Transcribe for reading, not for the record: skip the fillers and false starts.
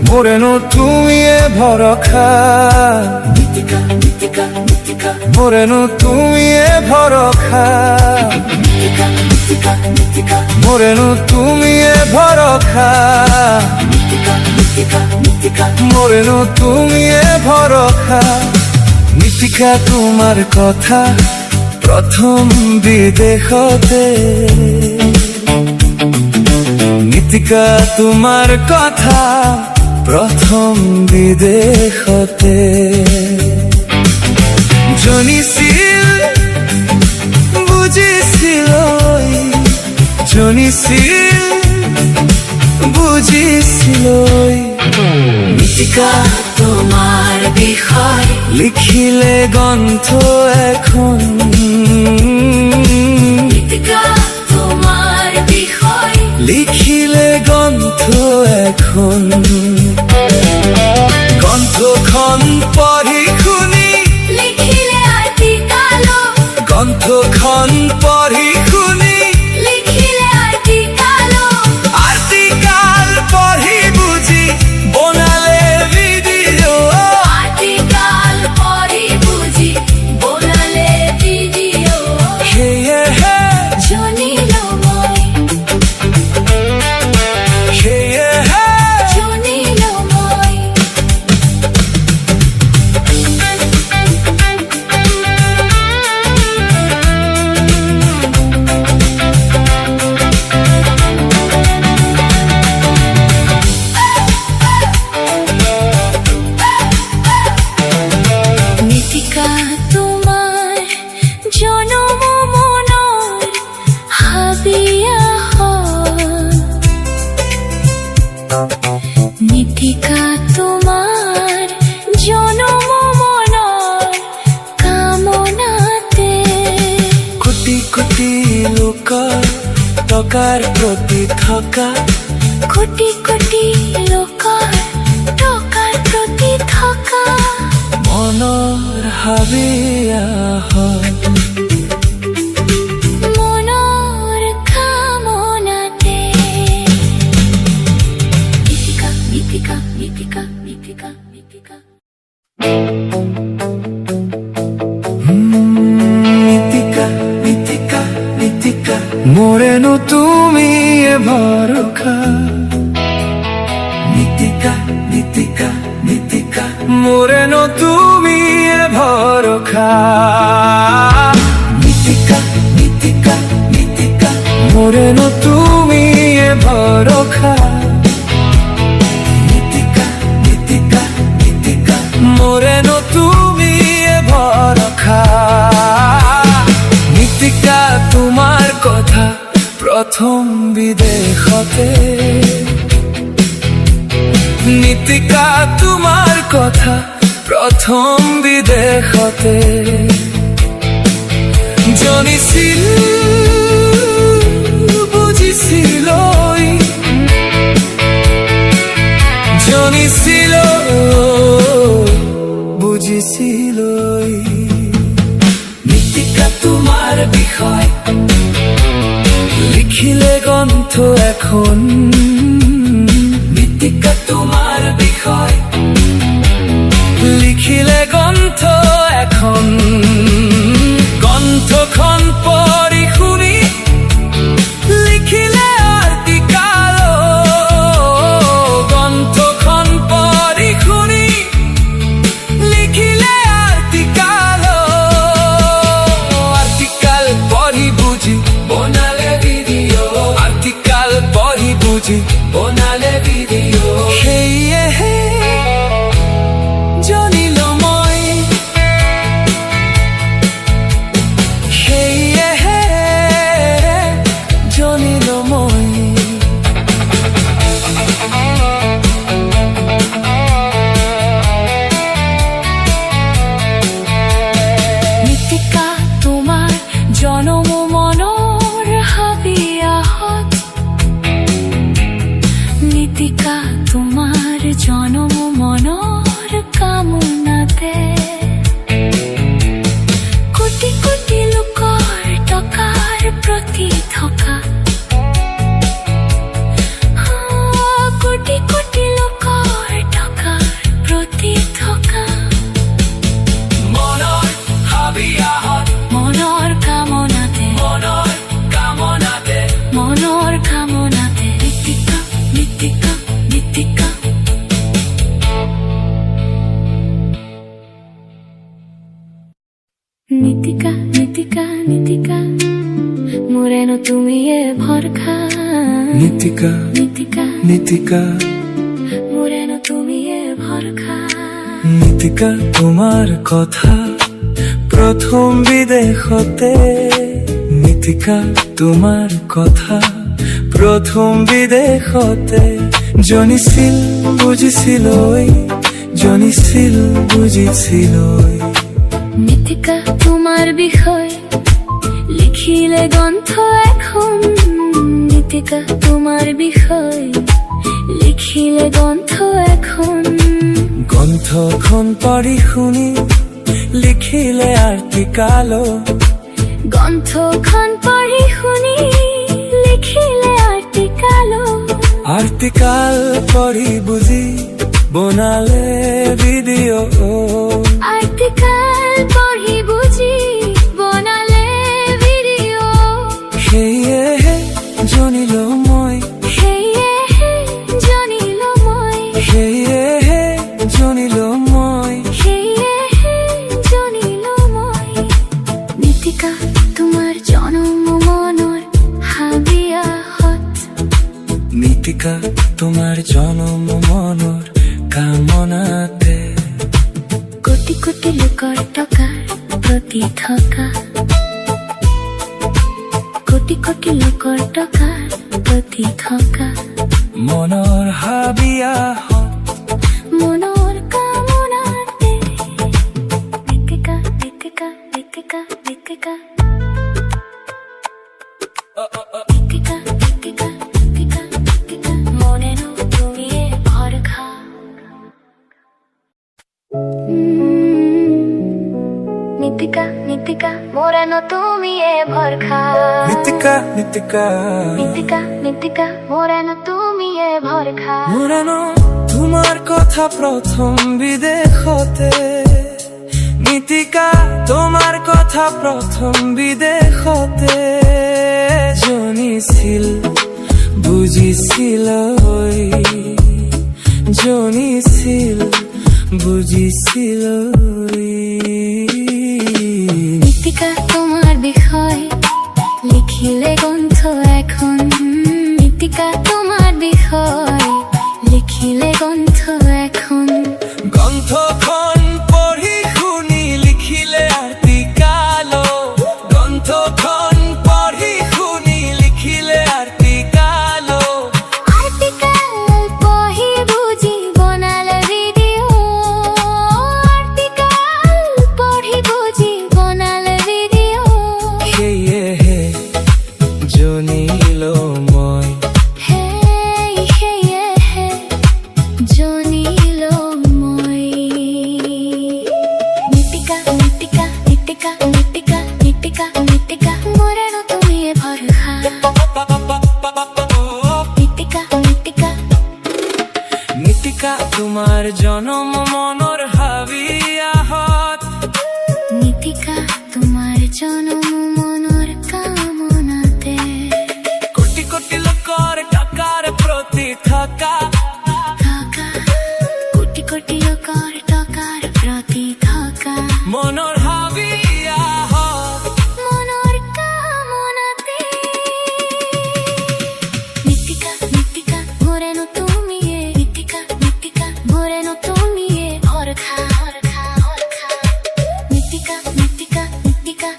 Moreno তুমি এ ভরখা Moreno তুমি এ ভরখা Moreno তুমি এ ভরখা Moreno তুমি এ ভরখা নীতিকা তোমার কথা প্রথম বিদেশতে নীতিকা তোমার কথা প্রথম বিদেশতে জনিছিল বুজিছিল জনিছিল বুজিছিল নীতিকা তোমার বিষয় লিখিলে গ্রন্থ এখন নীতিকা তোমার বিষয় লিখিলে গ্রন্থ এখন গ্রন্থখন পঢ়ি শুনি লিখিলে আৰ্টিকেল গ্রন্থখন পঢ়ি শুনি লিখিলে আৰ্টিকেল আর্টিকেল পঢ়ি বুঝি বনালে ভিডিও আৰ্টিকেল পঢ়ি বুজি বনালে ভিডিঅ' সেয়েহে জানিলো মই সেয়েহে জানিলো মই নীতিকা তোমাৰ জনম মনৰ হাবিয়া নীতিকা তোমাৰ জনম মনৰ কামনাতে কোটি কোটি লোকৰ টকাৰ প্ৰতি থকা কোটি কোটি লোকৰ টকাৰ প্ৰতি থকা মনৰ হাবিয়া মনৰ কামনাতে নীতিকা নীতিকা নীতিকা নীতিকা নীতিকা নীতিকা নীতিকা নীতিকা Moreno তুমি এ ভরখা নীতিকা নীতিকা নীতিকা Moreno তুমি এ ভরখা নীতিকা নীতিকা নীতিকা Moreno তুমি এ ভরখা নীতিকা নীতিকা নীতিকা Moreno তুমি এ ভরখা নীতিকা তোমার কথা প্রথম বিদেশতে নীতিকা তোমার কথা প্রথম বিদেশতে জনিছিল বুজিছিল জনিছিল বুজিছিল নীতিকা তোমার বিষয় লিখিলে গ্রন্থ এখন নীতিকা তোমার বিষয় লিখিলে গ্রন্থ এখন গ্রন্থখন পঢ়ি শুনি লিখিলে আৰ্টিকেল গ্রন্থখন পঢ়ি শুনি লিখিলে আৰ্টিকেল আৰ্টিকেল পঢ়ি বুঝি বনালে ভিডিঅ' আৰ্টিকেল পঢ়ি বুঝি বনালে ভিডিঅ' সেয়েহে জানিলো মই সেয়েহে জানিলো মই নীতিকা তোমাৰ জনম মনৰ হাবিয়াহত নীতিকা তোমাৰ জনম মনৰ কামনাতে কোটি কোটি লোকৰ মোরেনো তুমি এ ভরখা নীতিকা নীতিকা নীতিকা মোরেনো তুমি এ ভরখা নীতিকা তোমার কথা প্রথম বিদেশতে নীতিকা তোমার কথা প্রথম বিদেশতে জনিছিল বুজিছিলই জনিছিল বুজিছিলই নীতিকা তোমার বিষয় লিখিলে গ্রন্থ এখন নীতিকা তোমার বিষয় লিখিলে গ্রন্থ এখন গ্রন্থখন পঢ়ি শুনি লিখিলে আৰ্টিকালো গ্রন্থখন পঢ়ি শুনি লিখিলে আৰ্টিকালো আৰ্টিকাল পঢ়ি বুজি বনালে ভিডিঅ' আৰ্টিকাল পঢ়ি বুজি বনালে ভিডিঅ' সেয়েহে জানিলো মই সেয়েহে জানিলো মই সেয়েহে জানিলো মই সেয়েহে জানিলো মই নীতিকা তোমাৰ জনম মনৰ হাবিয়াহত নীতিকা তোমাৰ জনম মনৰ কামনাতে কোটি কোটি লোকৰ টকাৰ প্ৰতি থকা কোটি কোটি লোকৰ টকাৰ প্ৰতি থকা মনৰ হাবিয়াহত মনৰ কামনাতে নীতিকা নীতিকা নীতিকা নীতিকা নীতিকা নীতিকা নীতিকা নীতিকা মোরেনো তুমি এ ভরখা নীতিকা নীতিকা মোরেনো তুমি এ ভরখা নীতিকা নীতিকা নীতিকা নীতিকা মোরেনো তুমি এ ভরখা মোরানো তোমার কথা প্রথম বিদেশতে নীতিকা তোমার কথা প্রথম বিদেশতে জনিছিল বুজিছিল জনিছিল বুজিছিল নীতিকা তোমার বিষয় লিখিলে গ্রন্থ এখন নীতিকা তোমার বিষয় লিখিলে গ্রন্থ এখন গ্রন্থখন পঢ়ি শুনি লিখিলে আৰ্টিকালো গ্ৰন্থখন পঢ়ি শুনি লিখিলে আৰ্টিকালো আর্টিকেল পঢ়ি বুঝি বনালে ভিডিঅ' আর্টিকেল পঢ়ি বুঝি বনালে ভিডিঅ' সেয়েহে জানিলো মই সেয়েহে জানিলো মই নীতিকা নীতিকা নীতিকা নীতিকা নীতিকা নীতিকা মোরেনো তুমি এ ভরখা নীতিকা নীতিকা নীতিকা তোমাৰ জনম মনৰ হাবিয়াহত নীতিকা তোমার জনম মনৰ কামনাতে কোটি কোটি লোকৰ টকাৰ প্ৰতি থকা থকা কোটি কোটি লোকৰ টকাৰ প্ৰতি থকা মনৰ হাবিয়াহত মনৰ কামনাতে নীতিকা নীতিকা মোরেনো তুমি এ নীতিকা নীতিকা মোরেনো তুমি এ ভরখা নীতিকা নীতিকা নীতিকা